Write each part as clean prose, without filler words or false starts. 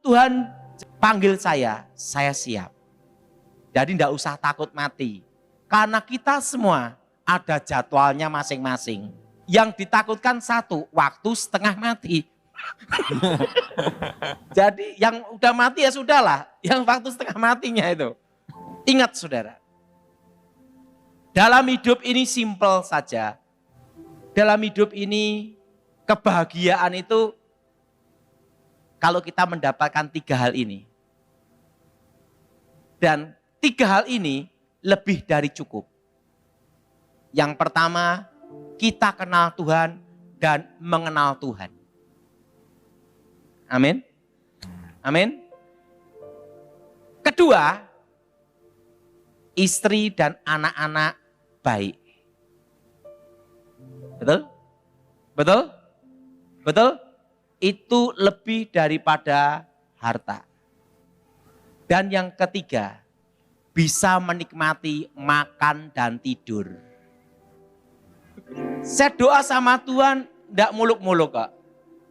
Tuhan panggil saya siap. Jadi tidak usah takut mati. Karena kita semua ada jadwalnya masing-masing. Yang ditakutkan satu, waktu setengah mati. Jadi yang udah mati ya sudahlah. Yang waktu setengah matinya itu. Ingat saudara. Dalam hidup ini simpel saja. Dalam hidup ini kebahagiaan itu kalau kita mendapatkan 3 hal ini. Dan 3 hal ini lebih dari cukup. Yang pertama, kita kenal Tuhan dan mengenal Tuhan. Amin. Amin. Kedua, istri dan anak-anak baik. Betul? Betul? Betul? Itu lebih daripada harta. Dan yang ketiga, bisa menikmati makan dan tidur. Saya doa sama Tuhan, tidak muluk-muluk kok.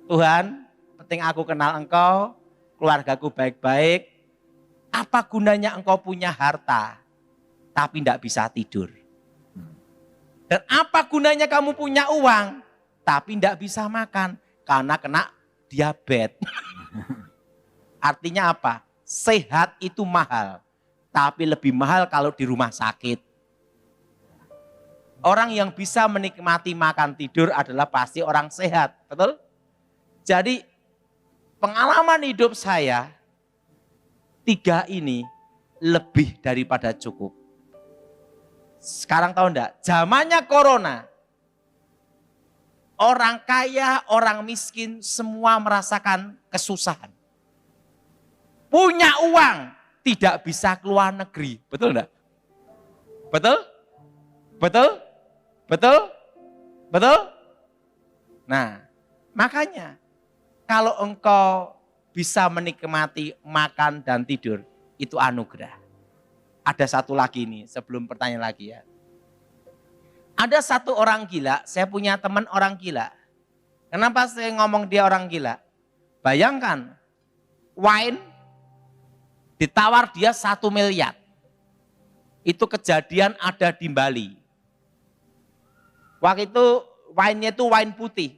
Tuhan, penting aku kenal Engkau, keluargaku baik-baik. Apa gunanya Engkau punya harta, tapi tidak bisa tidur? Dan apa gunanya kamu punya uang, tapi tidak bisa makan, karena kena diabetes. Artinya apa? Sehat itu mahal. Tapi lebih mahal kalau di rumah sakit. Orang yang bisa menikmati makan tidur adalah pasti orang sehat, betul? Jadi pengalaman hidup saya, 3 ini lebih daripada cukup. Sekarang tahu enggak, zamannya corona, orang kaya, orang miskin semua merasakan kesusahan. Punya uang, tidak bisa keluar negeri, betul enggak? Betul? Betul? Betul? Betul? Nah, makanya kalau engkau bisa menikmati makan dan tidur, itu anugerah. Ada satu lagi nih, sebelum pertanyaan lagi ya. Ada satu orang gila, saya punya teman orang gila. Kenapa saya ngomong dia orang gila? Bayangkan, wine ditawar dia 1 miliar. Itu kejadian ada di Bali. Waktu itu wine-nya itu wine putih.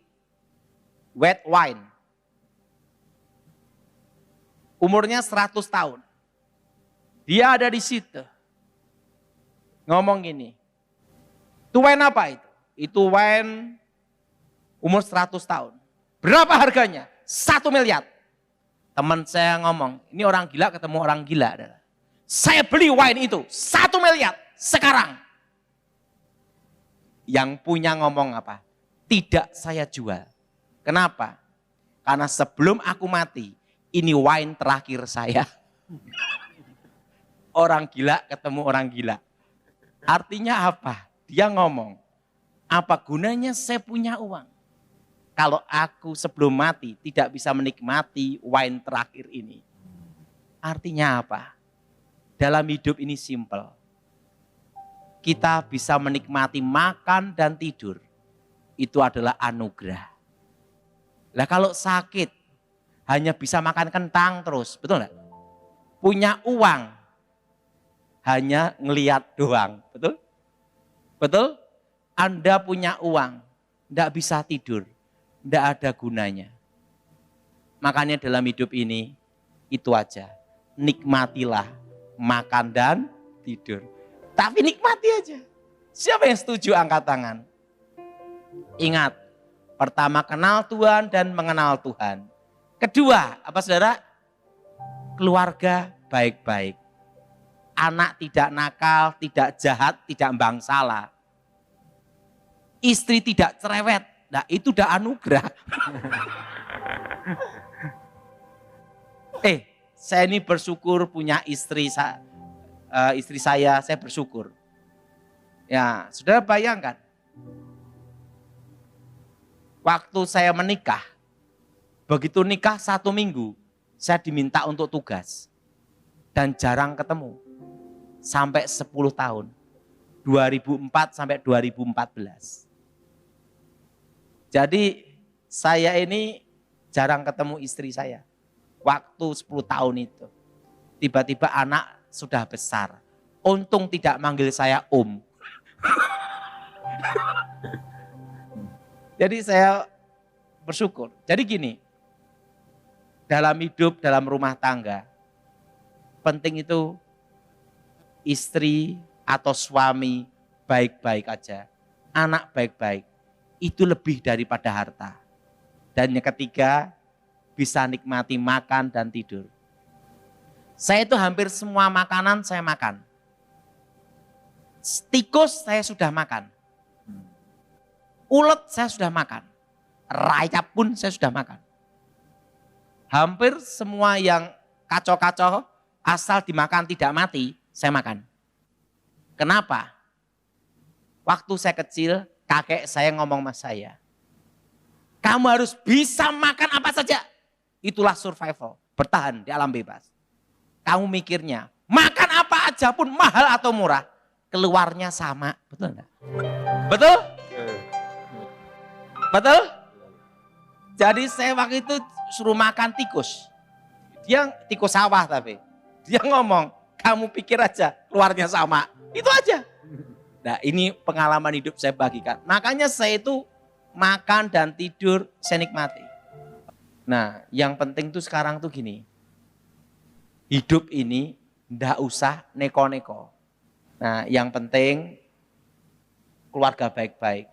White wine. Umurnya 100 tahun. Dia ada di situ. Ngomong gini. Itu wine apa itu? Itu wine umur 100 tahun. Berapa harganya? 1 miliar. Teman saya ngomong, ini orang gila ketemu orang gila. Saya beli wine itu 1 miliar sekarang. Yang punya ngomong apa? Tidak saya jual. Kenapa? Karena sebelum aku mati, ini wine terakhir saya. Orang gila ketemu orang gila. Artinya apa? Dia ngomong, apa gunanya saya punya uang? Kalau aku sebelum mati tidak bisa menikmati wine terakhir ini. Artinya apa? Dalam hidup ini simpel. Kita bisa menikmati makan dan tidur. Itu adalah anugerah. Lah kalau sakit, hanya bisa makan kentang terus, betul enggak? Punya uang, hanya ngeliat doang, betul? Betul? Anda punya uang, enggak bisa tidur. Tidak ada gunanya. Makanya dalam hidup ini, itu aja. Nikmatilah makan dan tidur. Tapi nikmati aja. Siapa yang setuju angkat tangan? Ingat, pertama kenal Tuhan dan mengenal Tuhan. Kedua, apa saudara? Keluarga baik-baik. Anak tidak nakal, tidak jahat, tidak bangsalah. Istri tidak cerewet. Nah itu udah anugerah. Saya ini bersyukur punya istri saya bersyukur. Ya, saudara bayangkan. Waktu saya menikah, begitu nikah 1 minggu, saya diminta untuk tugas. Dan jarang ketemu. Sampai 10 tahun. 2004 sampai 2014. Jadi saya ini jarang ketemu istri saya. waktu 10 tahun itu. Tiba-tiba anak sudah besar. Untung tidak manggil saya Om. Jadi saya bersyukur. Jadi gini, dalam hidup, dalam rumah tangga, penting itu istri atau suami baik-baik aja. Anak baik-baik. Itu lebih daripada harta. Dan yang ketiga, bisa nikmati makan dan tidur. Saya itu hampir semua makanan saya makan. Tikus saya sudah makan. Ulet saya sudah makan. Rayap pun saya sudah makan. Hampir semua yang kacau-kacau asal dimakan tidak mati, saya makan. Kenapa? Waktu saya kecil, kakek saya ngomong sama saya, kamu harus bisa makan apa saja. Itulah survival, bertahan di alam bebas. Kamu mikirnya, makan apa aja pun mahal atau murah, keluarnya sama. Betul enggak? Betul? Betul? Jadi saya waktu itu suruh makan tikus. Dia tikus sawah tapi. Dia ngomong, kamu pikir aja keluarnya sama. Itu aja. Nah ini pengalaman hidup saya bagikan. Makanya saya itu makan dan tidur saya nikmati. Nah yang penting tuh sekarang tuh gini. Hidup ini ndak usah neko-neko. Nah yang penting keluarga baik-baik.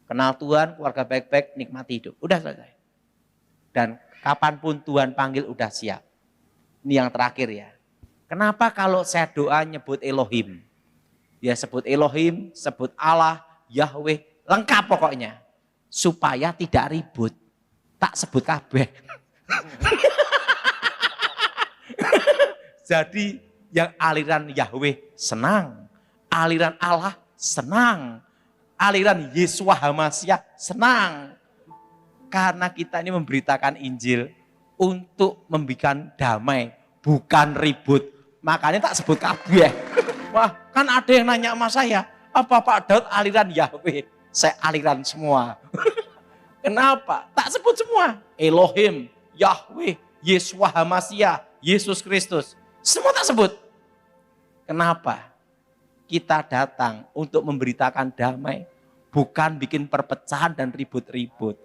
Kenal Tuhan, keluarga baik-baik, nikmati hidup. Udah selesai. Dan kapanpun Tuhan panggil udah siap. Ini yang terakhir ya. Kenapa kalau saya doa nyebut Elohim? Ya sebut Elohim, sebut Allah, Yahweh, lengkap pokoknya. Supaya tidak ribut. Tak sebut kabeh. Jadi yang aliran Yahweh senang. Aliran Allah senang. Aliran Yesua Hamasyah senang. Karena kita ini memberitakan Injil untuk membikin damai, bukan ribut. Makanya tak sebut kabeh. Wah, kan ada yang nanya sama saya, apa Pak Daud aliran Yahweh? Saya aliran semua. Kenapa? Tak sebut semua. Elohim, Yahweh, Yesua Hamasyah, Yesus Kristus. Semua tak sebut. Kenapa? Kita datang untuk memberitakan damai, bukan bikin perpecahan dan ribut-ribut.